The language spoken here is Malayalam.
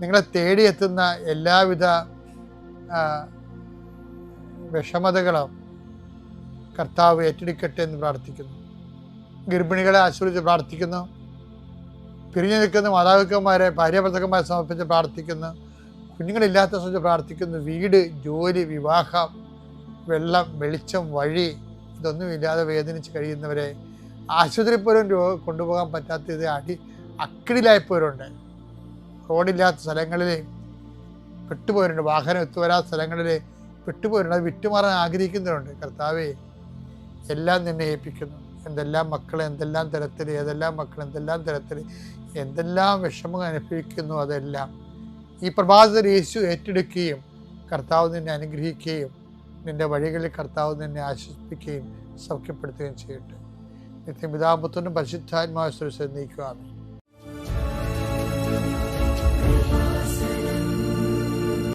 നിങ്ങളെ തേടിയെത്തുന്ന എല്ലാവിധ വിഷമതകളും കർത്താവ് ഏറ്റെടുക്കട്ടെ എന്ന് പ്രാർത്ഥിക്കുന്നു. ഗർഭിണികളെ ആശ്രയിച്ച് പ്രാർത്ഥിക്കുന്നു. പിരിഞ്ഞു നിൽക്കുന്ന മാതാപിതാക്കന്മാരെ, ഭാര്യാഭർത്താക്കന്മാരെ സമർപ്പിച്ച് പ്രാർത്ഥിക്കുന്നു. കുഞ്ഞുങ്ങളില്ലാത്ത സംബന്ധിച്ച് പ്രാർത്ഥിക്കുന്നു. വീട്, ജോലി, വിവാഹം, വെള്ളം, വെളിച്ചം, വഴി ഇതൊന്നുമില്ലാതെ വേദനിച്ച് കഴിയുന്നവരെ, ആശുപത്രി പോലും കൊണ്ടുപോകാൻ പറ്റാത്തത് അക്കിടിലായപ്പോരുണ്ട്. റോഡില്ലാത്ത സ്ഥലങ്ങളിൽ പെട്ടുപോരുണ്ട്. വാഹനം എത്തുവരാത്ത സ്ഥലങ്ങളിൽ പെട്ടുപോരുണ്ട്. അത് വിട്ടുമാറാൻ ആഗ്രഹിക്കുന്നവരുണ്ട്. കർത്താവേ, എല്ലാം നിന്നെ ഏൽപ്പിക്കുന്നു. എന്തെല്ലാം മക്കൾ എന്തെല്ലാം തരത്തിൽ, ഏതെല്ലാം മക്കൾ എന്തെല്ലാം തരത്തിൽ, എന്തെല്ലാം വിഷമങ്ങൾ അനുഭവിക്കുന്നു, അതെല്ലാം ഈ പ്രഭാതത്തിൽ യേശു ഏറ്റെടുക്കുകയും കർത്താവ് നിന്നെ അനുഗ്രഹിക്കുകയും നിന്റെ വഴികളിൽ കർത്താവ് നിന്നെ ആശ്വസിപ്പിക്കുകയും സൗഖ്യപ്പെടുത്തുകയും ചെയ്യട്ടെ. നിത്യപിതാപുത്രനും പരിശുദ്ധാത്മാവ് നയിക്കുക.